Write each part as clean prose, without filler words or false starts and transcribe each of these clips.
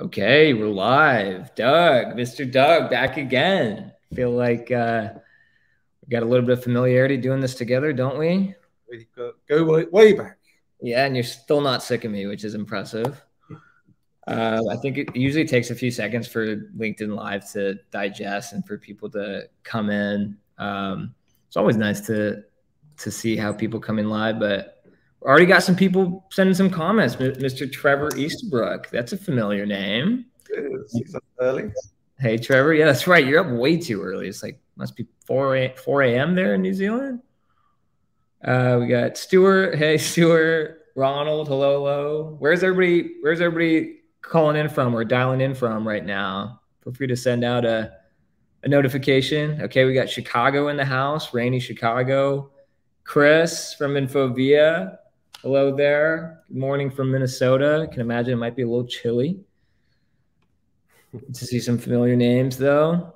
Okay, we're live. Doug, Mr. Doug, back again. Feel like we got a little bit of familiarity doing this together, don't we? We go way back. Yeah, and you're still not sick of me, which is impressive. I think it usually takes a few seconds for LinkedIn Live to digest and for people to come in. It's always nice to see how people come in live, but already got some people sending some comments. Mr. Trevor Easterbrook, that's a familiar name. It is. He's up early. Hey, Trevor. Yeah, that's right. You're up way too early. It's like must be 4 a.m. there in New Zealand. We got Stuart. Hey, Stuart. Ronald. Hello. Where's everybody calling in from or dialing in from right now? Feel free to send out a notification. Okay, we got Chicago in the house. Rainy Chicago. Chris from Infovia. Hello there. Good morning from Minnesota. I can imagine it might be a little chilly. Good to see some familiar names, though.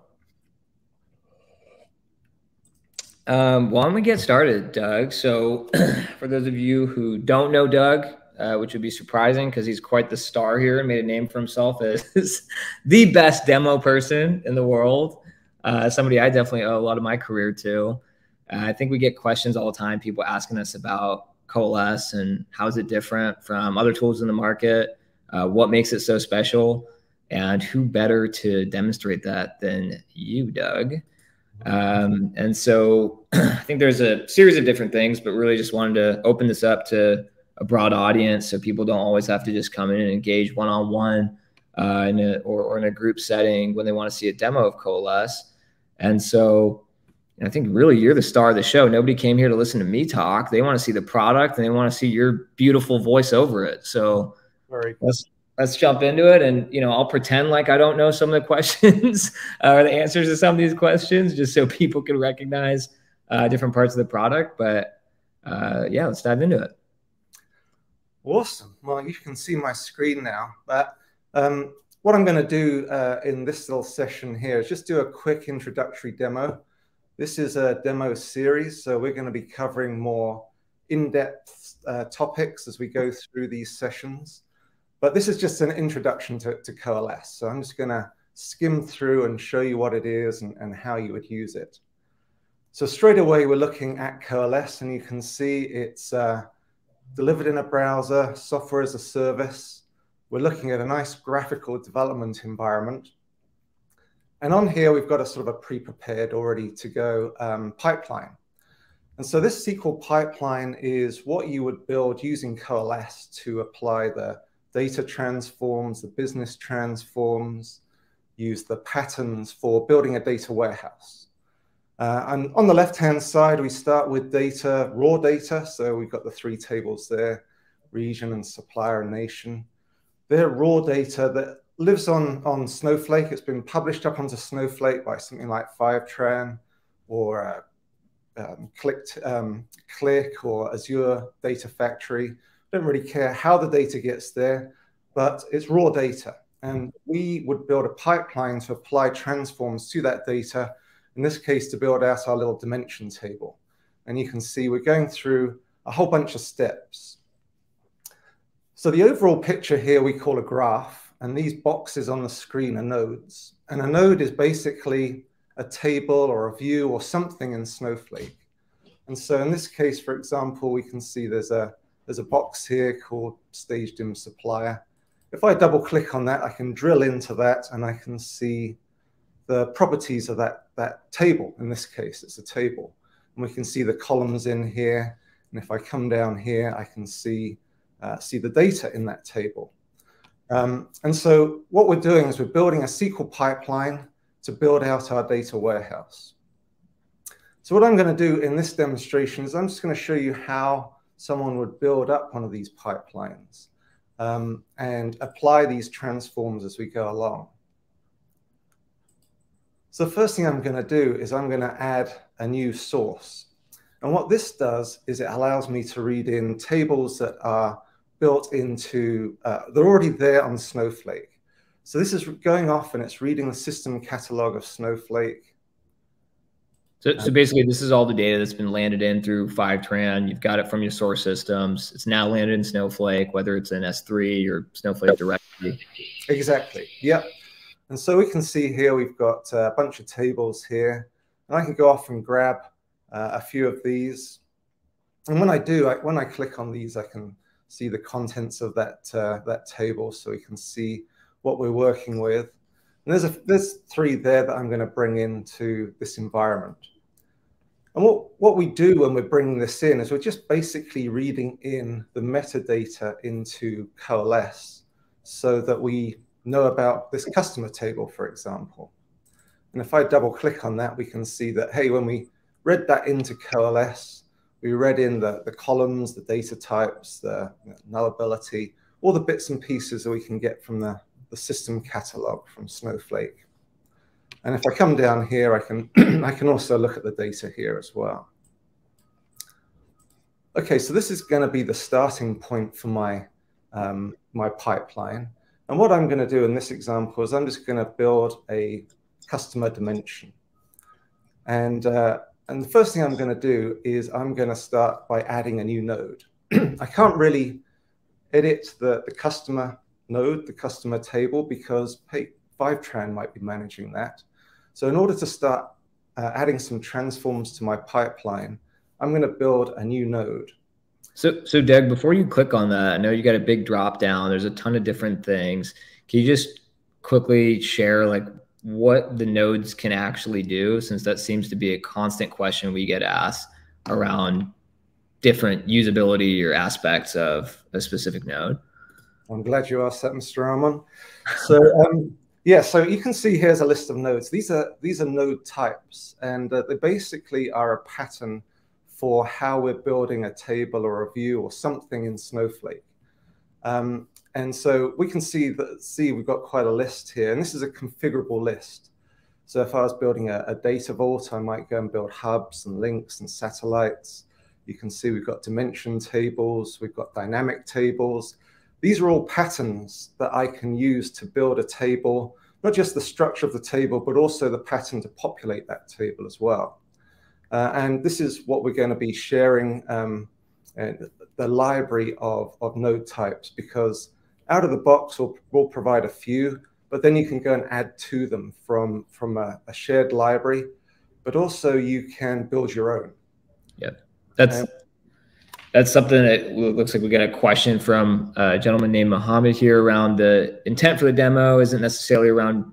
Why don't we get started, Doug? So for those of you who don't know Doug, which would be surprising because he's quite the star here and made a name for himself as the best demo person in the world, somebody I definitely owe a lot of my career to. I think we get questions all the time, people asking us about Coalesce and how is it different from other tools in the market, what makes it so special, and who better to demonstrate that than you, Doug? And so I think there's a series of different things, but really just wanted to open this up to a broad audience so people don't always have to just come in and engage one-on-one or in a group setting when they want to see a demo of Coalesce. And so I think really you're the star of the show. Nobody came here to listen to me talk. They want to see the product and they want to see your beautiful voice over it. So let's jump into it. And, I'll pretend like I don't know some of the questions or the answers to some of these questions just so people can recognize different parts of the product. But yeah, let's dive into it. Awesome. Well, you can see my screen now. But what I'm going to do in this little session here is just do a quick introductory demo. This is a demo series, so we're going to be covering more in-depth topics as we go through these sessions. But this is just an introduction to Coalesce. So I'm just going to skim through and show you what it is and how you would use it. So straight away, we're looking at Coalesce, and you can see it's delivered in a browser, software as a service. We're looking at a nice graphical development environment. And on here, we've got a sort of a pre-prepared, already to go pipeline. And so this SQL pipeline is what you would build using Coalesce to apply the data transforms, the business transforms, use the patterns for building a data warehouse. And on the left-hand side, we start with data, raw data. So we've got the three tables there, region and supplier and nation. They're raw data that lives on Snowflake. It's been published up onto Snowflake by something like Fivetran or Click or Azure Data Factory. Don't really care how the data gets there, but it's raw data. And we would build a pipeline to apply transforms to that data, in this case, to build out our little dimension table. And you can see we're going through a whole bunch of steps. So the overall picture here we call a graph. And these boxes on the screen are nodes. And a node is basically a table or a view or something in Snowflake. And so in this case, for example, we can see there's a box here called staged in supplier. If I double click on that, I can drill into that and I can see the properties of that table. In this case, it's a table. And we can see the columns in here. And if I come down here, I can see the data in that table. And so what we're doing is we're building a SQL pipeline to build out our data warehouse. So what I'm going to do in this demonstration is I'm just going to show you how someone would build up one of these pipelines and apply these transforms as we go along. So the first thing I'm going to do is I'm going to add a new source. And what this does is it allows me to read in tables that are built into, they're already there on Snowflake. So this is going off and it's reading the system catalog of Snowflake. So basically, this is all the data that's been landed in through Fivetran. You've got it from your source systems. It's now landed in Snowflake, whether it's in S3 or Snowflake directly. Exactly. Yep. And so we can see here we've got a bunch of tables here, and I can go off and grab a few of these. And when I do, when I click on these, I can see the contents of that table, so we can see what we're working with. And there's 3 there that I'm going to bring into this environment. And what we do when we're bringing this in is we're just basically reading in the metadata into Coalesce so that we know about this customer table, for example. And if I double click on that, we can see that, hey, when we read that into Coalesce, we read in the columns, the data types, the nullability, all the bits and pieces that we can get from the system catalog from Snowflake. And if I come down here, I can also look at the data here as well. Okay, so this is going to be the starting point for my my pipeline. And what I'm going to do in this example is I'm just going to build a customer dimension. And the first thing I'm going to do is I'm going to start by adding a new node. I can't really edit the customer node, the customer table, because Fivetran might be managing that. So in order to start adding some transforms to my pipeline, I'm going to build a new node. So Doug, before you click on that, I know you got a big drop down. There's a ton of different things. Can you just quickly share like what the nodes can actually do, since that seems to be a constant question we get asked around different usability or aspects of a specific node? I'm glad you asked that, Mr. Armon. So yeah, so you can see here's a list of nodes. These are node types, and they basically are a pattern for how we're building a table or a view or something in Snowflake. And so we can see we've got quite a list here, and this is a configurable list. So if I was building a data vault, I might go and build hubs and links and satellites. You can see we've got dimension tables, we've got dynamic tables. These are all patterns that I can use to build a table, not just the structure of the table, but also the pattern to populate that table as well. And this is what we're going to be sharing, the library of node types, because out of the box we'll provide a few, but then you can go and add to them from a shared library, but also you can build your own. Yep. That's something that looks like we got a question from a gentleman named Mohammed here around the intent for the demo isn't necessarily around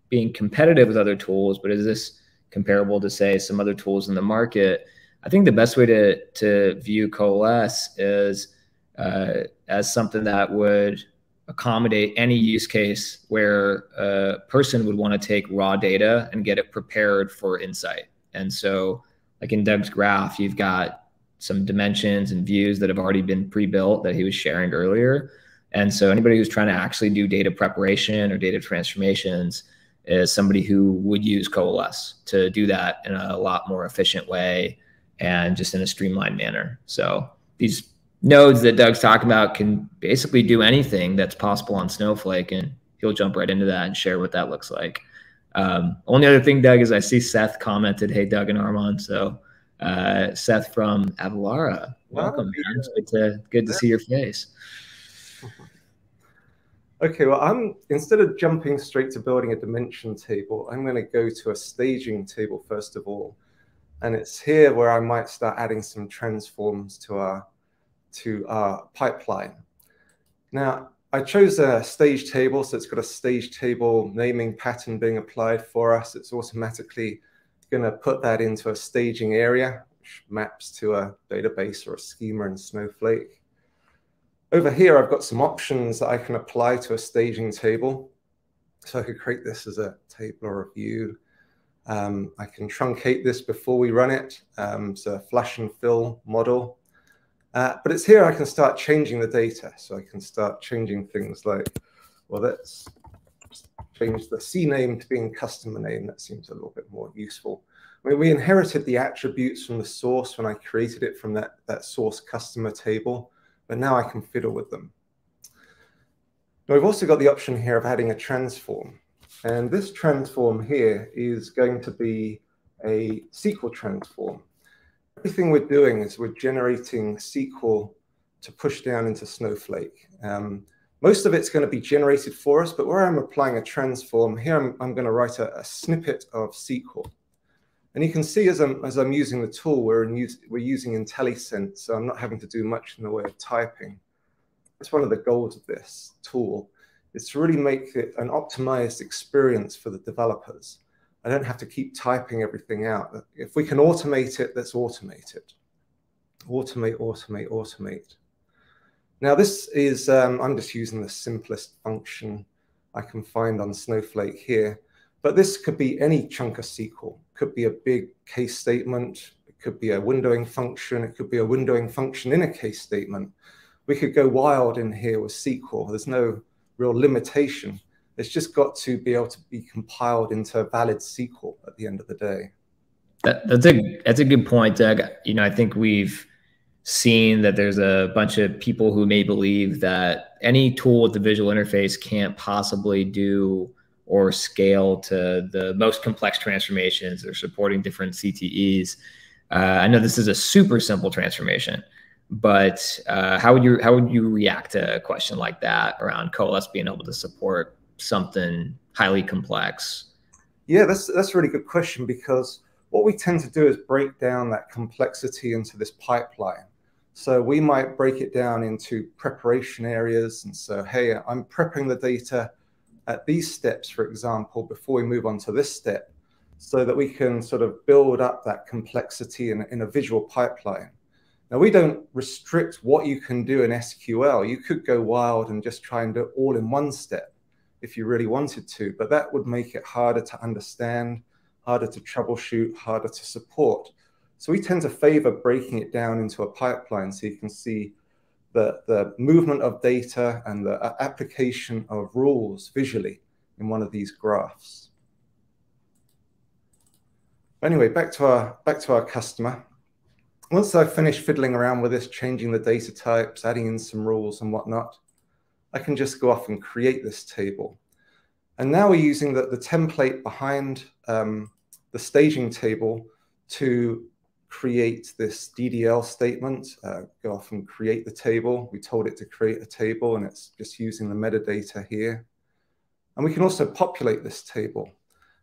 being competitive with other tools, but is this comparable to, say, some other tools in the market? I think the best way to view Coalesce is as something that would accommodate any use case where a person would want to take raw data and get it prepared for insight. And so like in Doug's graph, you've got some dimensions and views that have already been pre-built that he was sharing earlier. And so anybody who's trying to actually do data preparation or data transformations is somebody who would use Coalesce to do that in a lot more efficient way and just in a streamlined manner. So these nodes that Doug's talking about can basically do anything that's possible on Snowflake, and he'll jump right into that and share what that looks like. Only other thing, Doug, is I see Seth commented, "Hey, Doug and Armon." So Seth from Avalara, welcome, man. It's good to see your face. Okay, well, instead of jumping straight to building a dimension table, I'm going to go to a staging table first of all, and it's here where I might start adding some transforms to our pipeline. Now, I chose a stage table, so it's got a stage table naming pattern being applied for us. It's automatically going to put that into a staging area, which maps to a database or a schema in Snowflake. Over here, I've got some options that I can apply to a staging table. So I could create this as a table or a view. I can truncate this before we run it. So a flash and fill model. But it's here I can start changing the data. So I can start changing things like, well, let's change the C name to being customer name. That seems a little bit more useful. I mean, we inherited the attributes from the source when I created it from that source customer table, but now I can fiddle with them. Now we've also got the option here of adding a transform. And this transform here is going to be a SQL transform. Everything we're doing is we're generating SQL to push down into Snowflake. Most of it's going to be generated for us, but where I'm applying a transform, here I'm going to write a snippet of SQL. And you can see as I'm using the tool, we're using IntelliSense, so I'm not having to do much in the way of typing. That's one of the goals of this tool, is to really make it an optimized experience for the developers. I don't have to keep typing everything out. If we can automate it, let's automate it. Automate, automate, automate. Now this is, I'm just using the simplest function I can find on Snowflake here, but this could be any chunk of SQL. It could be a big case statement. It could be a windowing function. It could be a windowing function in a case statement. We could go wild in here with SQL. There's no real limitation. It's just got to be able to be compiled into a valid SQL at the end of the day. That's a good point, Doug. You know, I think we've seen that there's a bunch of people who may believe that any tool with the visual interface can't possibly do or scale to the most complex transformations. They're supporting different CTEs. I know this is a super simple transformation, but how would you react to a question like that around Coalesce being able to support something highly complex? Yeah, that's a really good question, because what we tend to do is break down that complexity into this pipeline. So we might break it down into preparation areas. And so, hey, I'm prepping the data at these steps, for example, before we move on to this step, so that we can sort of build up that complexity in a visual pipeline. Now, we don't restrict what you can do in SQL. You could go wild and just try and do it all in one step if you really wanted to, but that would make it harder to understand, harder to troubleshoot, harder to support. So we tend to favor breaking it down into a pipeline so you can see the movement of data and the application of rules visually in one of these graphs. Anyway, back to our customer. Once I've finished fiddling around with this, changing the data types, adding in some rules and whatnot, I can just go off and create this table. And now we're using the template behind the staging table to create this DDL statement, go off and create the table. We told it to create a table, and it's just using the metadata here. And we can also populate this table.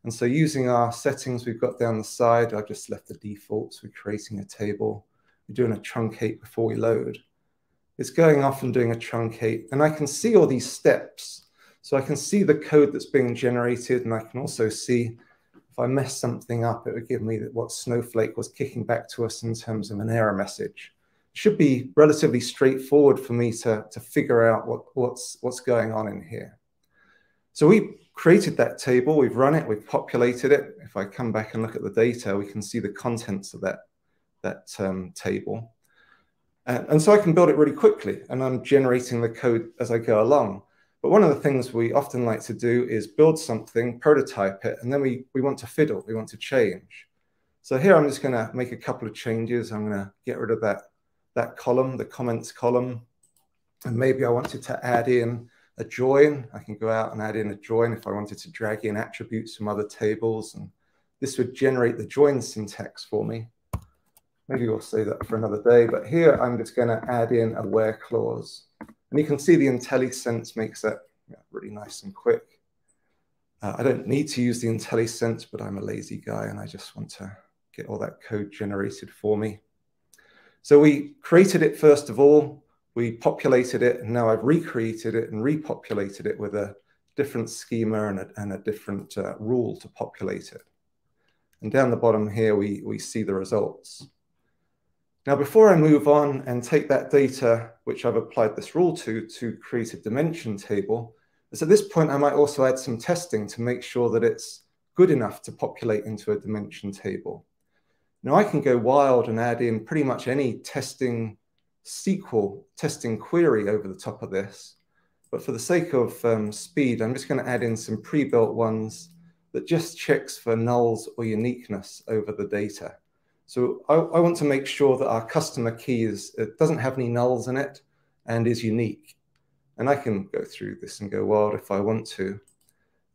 And so using our settings we've got down the side, I've just left the defaults. We're creating a table. We're doing a truncate before we load. It's going off and doing a truncate. And I can see all these steps. So I can see the code that's being generated, and I can also see if I mess something up, it would give me what Snowflake was kicking back to us in terms of an error message. It should be relatively straightforward for me to figure out what's going on in here. So we created that table, we've run it, we've populated it. If I come back and look at the data, we can see the contents of that table. And so I can build it really quickly, and I'm generating the code as I go along. But one of the things we often like to do is build something, prototype it, and then we want to fiddle, we want to change. So here I'm just going to make a couple of changes. I'm going to get rid of that column, the comments column, and maybe I wanted to add in a join. I can go out and add in a join if I wanted to drag in attributes from other tables, and this would generate the join syntax for me. Maybe we'll say that for another day, but here I'm just going to add in a where clause. And you can see the IntelliSense makes that really nice and quick. I don't need to use the IntelliSense, but I'm a lazy guy and I just want to get all that code generated for me. So we created it first of all, we populated it, and now I've recreated it and repopulated it with a different schema and a different rule to populate it. And down the bottom here, we see the results. Now, before I move on and take that data, which I've applied this rule to create a dimension table, is at this point, I might also add some testing to make sure that it's good enough to populate into a dimension table. Now, I can go wild and add in pretty much any testing SQL testing query over the top of this. But for the sake of speed, I'm just going to add in some pre-built ones that just checks for nulls or uniqueness over the data. So I want to make sure that our customer key it doesn't have any nulls in it and is unique. And I can go through this and go wild if I want to.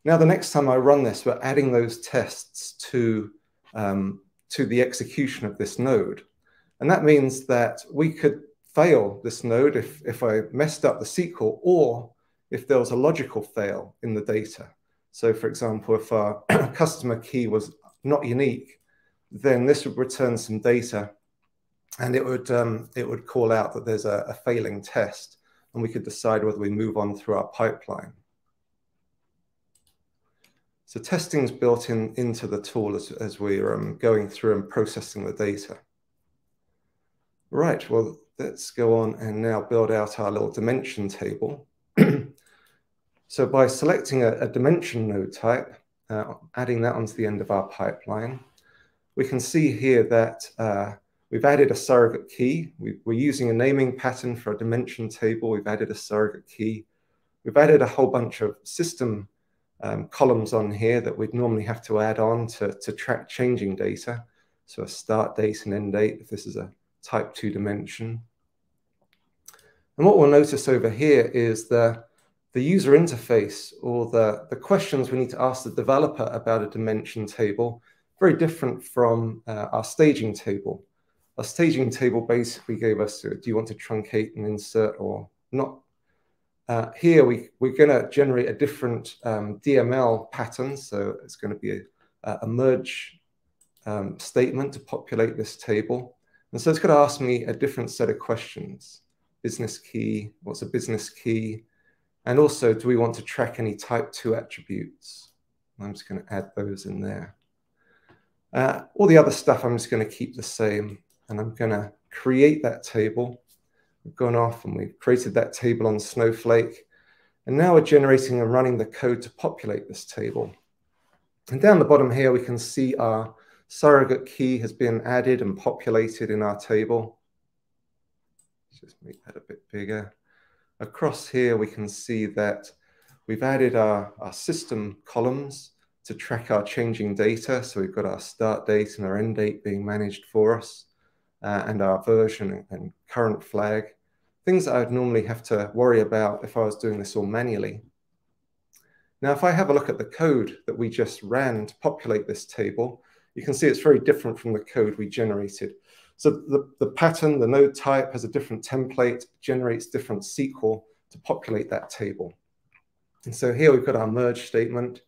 Now, the next time I run this, we're adding those tests to to the execution of this node. And that means that we could fail this node if I messed up the SQL, or if there was a logical fail in the data. So for example, if our customer key was not unique, then this would return some data, and it would call out that there's a failing test, and we could decide whether we move on through our pipeline. So testing is built into the tool as we're going through and processing the data. Right, well, let's go on and now build out our little dimension table. So by selecting a dimension node type, adding that onto the end of our pipeline, we can see here that we've added a surrogate key. We're using a naming pattern for a dimension table. We've added a surrogate key. We've added a whole bunch of system columns on here that we'd normally have to add on to track changing data. So a start date and end date, if this is a type 2 dimension. And what we'll notice over here is the user interface, or the questions we need to ask the developer about a dimension table, very different from our staging table. Our staging table basically gave us, do you want to truncate and insert or not? Here we're going to generate a different DML pattern, so it's going to be a merge statement to populate this table. And so it's going to ask me a different set of questions. Business key, what's a business key? And also, do we want to track any type 2 attributes? I'm just going to add those in there. All the other stuff I'm just going to keep the same, and I'm going to create that table. We've gone off and we've created that table on Snowflake. And now we're generating and running the code to populate this table. And down the bottom here, we can see our surrogate key has been added and populated in our table. Let's just make that a bit bigger. Across here, we can see that we've added our system columns to track our changing data. So we've got our start date and our end date being managed for us, and our version and current flag, things that I'd normally have to worry about if I was doing this all manually. Now, if I have a look at the code that we just ran to populate this table, you can see it's very different from the code we generated. So the pattern, the node type, has a different template, generates different SQL to populate that table. And so here we've got our merge statement.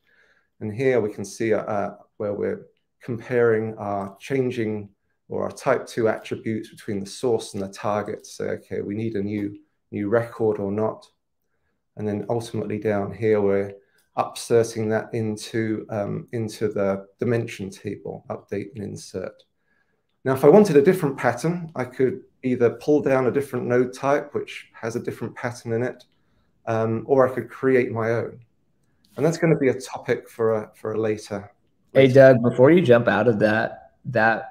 And here we can see where we're comparing our changing or our type 2 attributes between the source and the target. So, okay, we need a new record or not. And then ultimately down here, we're upserting that into the dimension table, update and insert. Now, if I wanted a different pattern, I could either pull down a different node type, which has a different pattern in it, or I could create my own. And that's going to be a topic for a later. Hey, Doug, before you jump out of that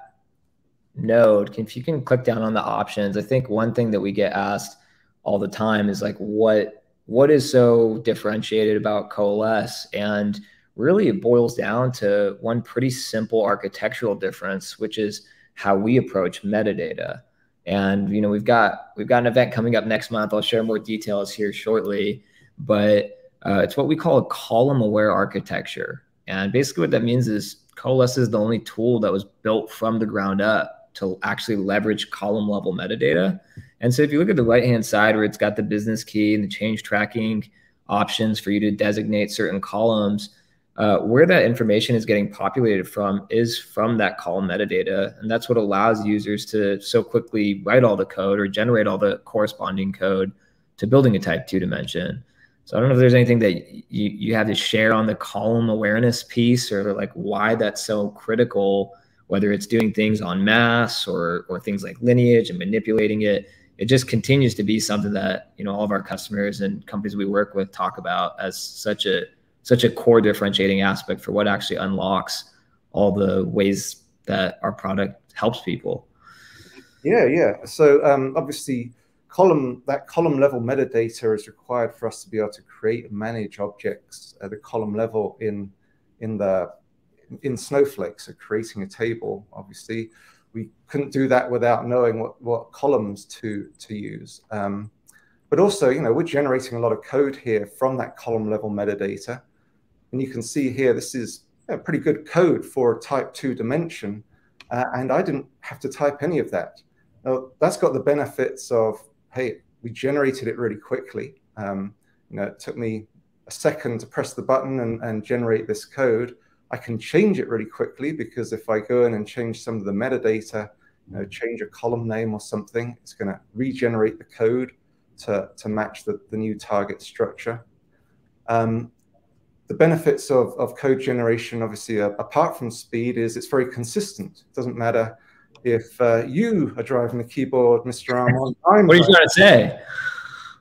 node, if you can click down on the options, I think one thing that we get asked all the time is like, what is so differentiated about Coalesce? And really it boils down to one pretty simple architectural difference, which is how we approach metadata. And we've got an event coming up next month. I'll share more details here shortly, but it's what we call a column-aware architecture. And basically what that means is Coalesce is the only tool that was built from the ground up to actually leverage column-level metadata. And so if you look at the right-hand side where it's got the business key and the change tracking options for you to designate certain columns, where that information is getting populated from is from that column metadata. And that's what allows users to so quickly write all the code or generate all the corresponding code to building a type 2 dimension. So I don't know if there's anything that you have to share on the column awareness piece, or like why that's so critical, whether it's doing things en masse or things like lineage and manipulating it. It just continues to be something that all of our customers and companies we work with talk about as such a core differentiating aspect for what actually unlocks all the ways that our product helps people. Yeah. So obviously, that column level metadata is required for us to be able to create and manage objects at the column level in Snowflake. So creating a table, obviously, we couldn't do that without knowing what columns to use. But also, we're generating a lot of code here from that column level metadata. And you can see here, this is pretty good code for a type 2 dimension, and I didn't have to type any of that. Now, that's got the benefits of, hey, we generated it really quickly. It took me a second to press the button and generate this code. I can change it really quickly, because if I go in and change some of the metadata, change a column name or something, it's going to regenerate the code to match the new target structure. The benefits of code generation, obviously, apart from speed, is it's very consistent. It doesn't matter if you are driving the keyboard, Mr. Armon. What are you trying to say?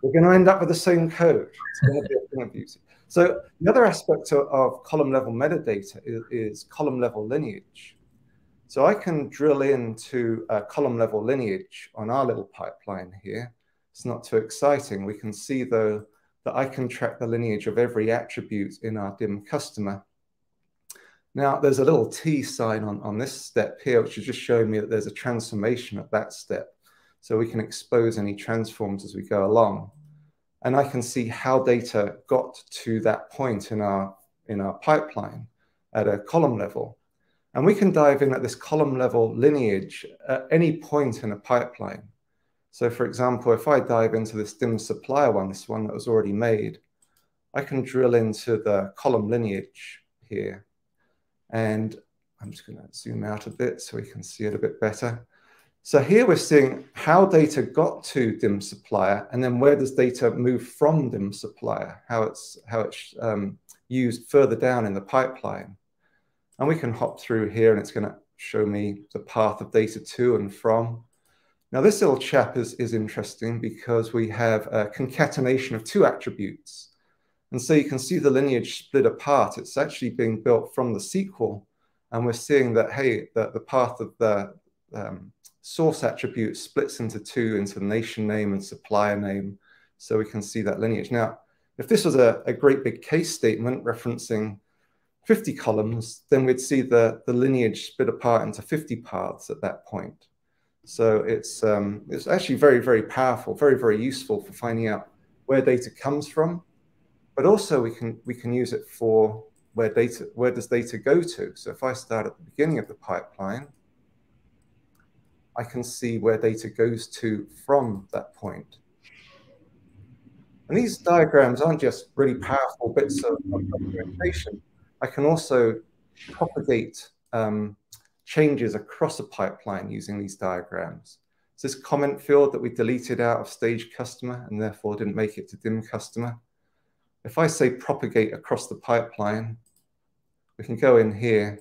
We're going to end up with the same code. It's going to be a thing of beauty. So the other aspect of column-level metadata is column-level lineage. So I can drill into a column-level lineage on our little pipeline here. It's not too exciting. We can see, though, that I can track the lineage of every attribute in our DIM customer. Now, there's a little T sign on this step here, which is just showing me that there's a transformation at that step. So we can expose any transforms as we go along. And I can see how data got to that point in our pipeline at a column level. And we can dive in at this column level lineage at any point in a pipeline. So for example, if I dive into this DIM supplier one, this one that was already made, I can drill into the column lineage here. And I'm just going to zoom out a bit so we can see it a bit better. So here we're seeing how data got to DIM supplier, and then where does data move from DIM supplier, how it's used further down in the pipeline. And we can hop through here, and it's going to show me the path of data to and from. Now, this little chap is interesting because we have a concatenation of two attributes. And so you can see the lineage split apart. It's actually being built from the SQL. And we're seeing that, hey, the path of the source attribute splits into two, into the nation name and supplier name. So we can see that lineage. Now, if this was a great big case statement referencing 50 columns, then we'd see the lineage split apart into 50 paths at that point. So it's actually very, very powerful, very, very useful for finding out where data comes from. But also we can use it for where does data go to. So if I start at the beginning of the pipeline, I can see where data goes to from that point. And these diagrams aren't just really powerful bits of documentation. I can also propagate changes across a pipeline using these diagrams. So this comment field that we deleted out of stage customer and therefore didn't make it to DIM customer. If I say propagate across the pipeline, we can go in here.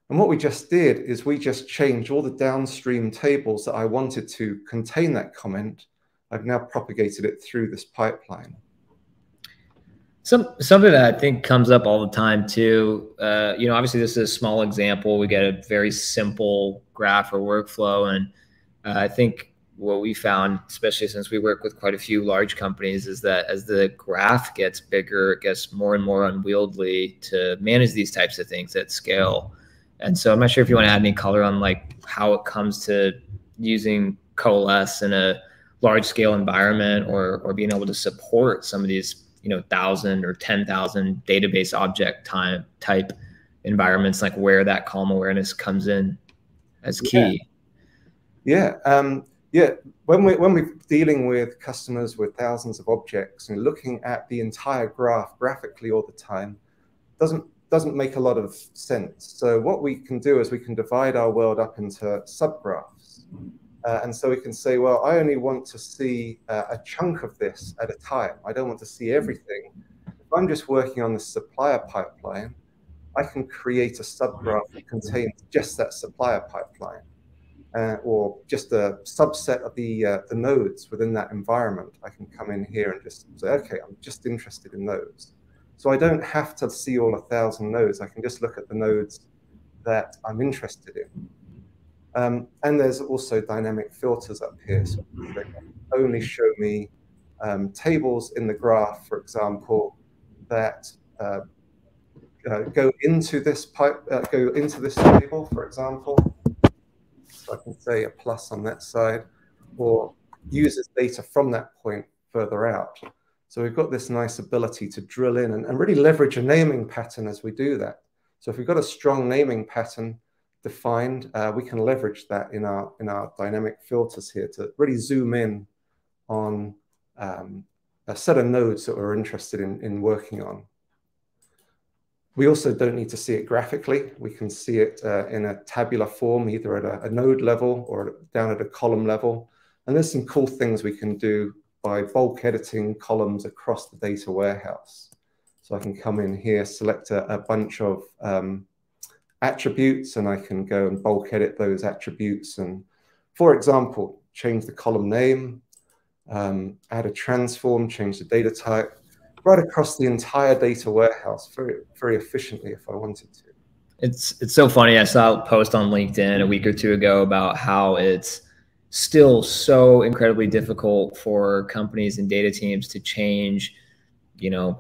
And what we just did is we just changed all the downstream tables that I wanted to contain that comment. I've now propagated it through this pipeline. Something that I think comes up all the time too, obviously this is a small example. We get a very simple graph or workflow. And I think what we found, especially since we work with quite a few large companies, is that as the graph gets bigger, it gets more and more unwieldy to manage these types of things at scale. And so I'm not sure if you want to add any color on like how it comes to using Coalesce in a large scale environment or being able to support some of these 1,000 or 10,000 database object type environments, like where that column awareness comes in as key. Yeah. When we're dealing with customers with thousands of objects and looking at the entire graph graphically all the time doesn't make a lot of sense. So what we can do is we can divide our world up into subgraphs. And so we can say, well, I only want to see a chunk of this at a time. I don't want to see everything. If I'm just working on the supplier pipeline, I can create a subgraph that contains just that supplier pipeline, or just a subset of the nodes within that environment. I can come in here and just say, okay, I'm just interested in those. So I don't have to see all 1,000 nodes. I can just look at the nodes that I'm interested in. And there's also dynamic filters up here. So they only show me tables in the graph, for example, that go into this table, for example. So I can say a plus on that side, or uses data from that point further out. So we've got this nice ability to drill in and really leverage a naming pattern as we do that. So if we've got a strong naming pattern defined, we can leverage that in our dynamic filters here to really zoom in on a set of nodes that we're interested in working on. We also don't need to see it graphically. We can see it in a tabular form, either at a node level or down at a column level. And there's some cool things we can do by bulk editing columns across the data warehouse. So I can come in here, select a bunch of attributes, and I can go and bulk edit those attributes. And for example, change the column name, add a transform, change the data type, right across the entire data warehouse very, very efficiently if I wanted to. It's so funny. I saw a post on LinkedIn a week or two ago about how it's still so incredibly difficult for companies and data teams to change,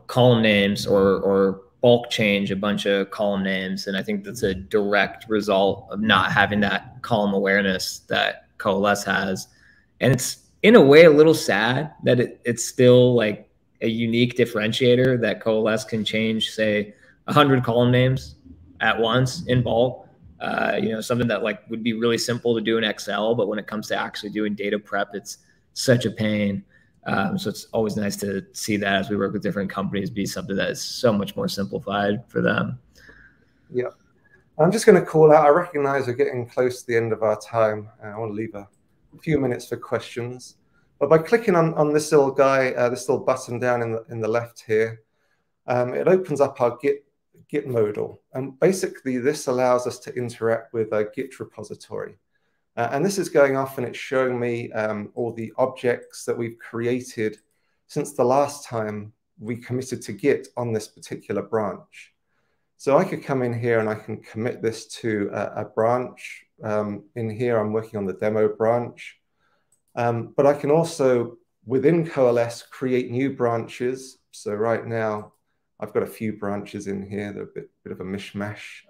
column names or bulk change a bunch of column names. And I think that's a direct result of not having that column awareness that Coalesce has. And it's in a way a little sad that it's still like a unique differentiator that Coalesce can change, say, 100 column names at once in bulk. Something that like would be really simple to do in Excel, but when it comes to actually doing data prep, it's such a pain. So it's always nice to see that as we work with different companies be something that is so much more simplified for them. Yeah. I'm just going to call out, I recognize we're getting close to the end of our time. I want to leave a few minutes for questions. But by clicking on this little guy, this little button down in the left here, it opens up our Git modal. And basically, this allows us to interact with a Git repository. And this is going off and it's showing me all the objects that we've created since the last time we committed to Git on this particular branch. So I could come in here and I can commit this to a branch. In here, I'm working on the demo branch. But I can also, within Coalesce, create new branches. So right now, I've got a few branches in here. They're a bit of a mishmash.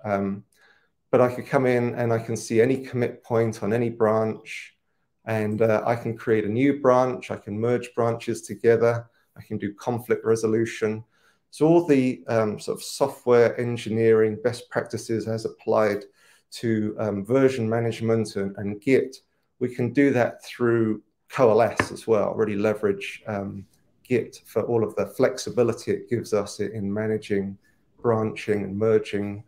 But I could come in and I can see any commit point on any branch. And I can create a new branch. I can merge branches together. I can do conflict resolution. So all the sort of software engineering best practices as applied to version management and Git, we can do that through Coalesce as well, really leverage Git for all of the flexibility it gives us in managing branching and merging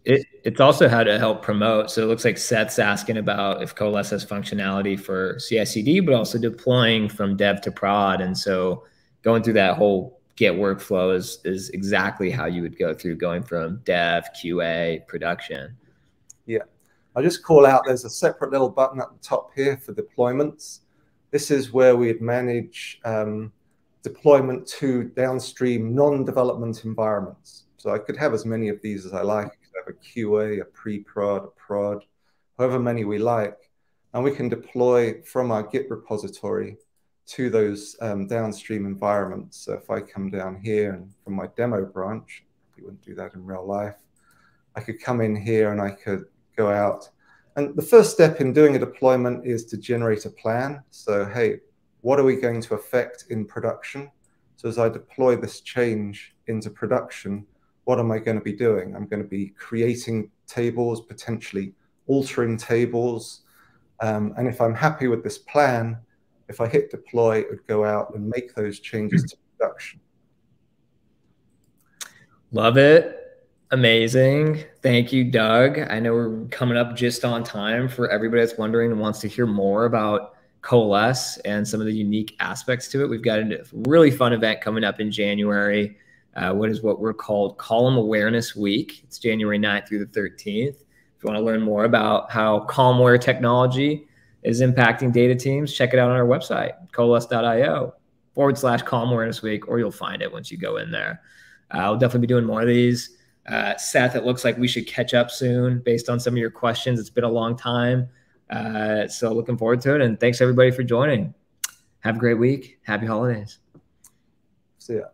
It's also how to help promote. So it looks like Seth's asking about if Coalesce has functionality for CI/CD, but also deploying from dev to prod. And so going through that whole Git workflow is exactly how you would go through going from dev, QA, production. Yeah. I'll just call out, there's a separate little button at the top here for deployments. This is where we'd manage deployment to downstream non-development environments. So I could have as many of these as I like. I could have a QA, a pre-prod, a prod, however many we like. And we can deploy from our Git repository to those downstream environments. So if I come down here and from my demo branch, you wouldn't do that in real life, I could come in here and I could go out. And the first step in doing a deployment is to generate a plan. So, hey, what are we going to affect in production? So as I deploy this change into production, what am I going to be doing? I'm going to be creating tables, potentially altering tables. And if I'm happy with this plan, if I hit deploy, it would go out and make those changes to production. Love it. Amazing. Thank you, Doug. I know we're coming up just on time for everybody that's wondering and wants to hear more about Coalesce and some of the unique aspects to it. We've got a really fun event coming up in January. What we're called Column Awareness Week. It's January 9th through the 13th. If you want to learn more about how column-aware technology is impacting data teams, check it out on our website, coalesce.io/Column Awareness Week, or you'll find it once you go in there. I'll definitely be doing more of these. Seth, it looks like we should catch up soon based on some of your questions. It's been a long time. So looking forward to it. And thanks everybody for joining. Have a great week. Happy holidays. See ya.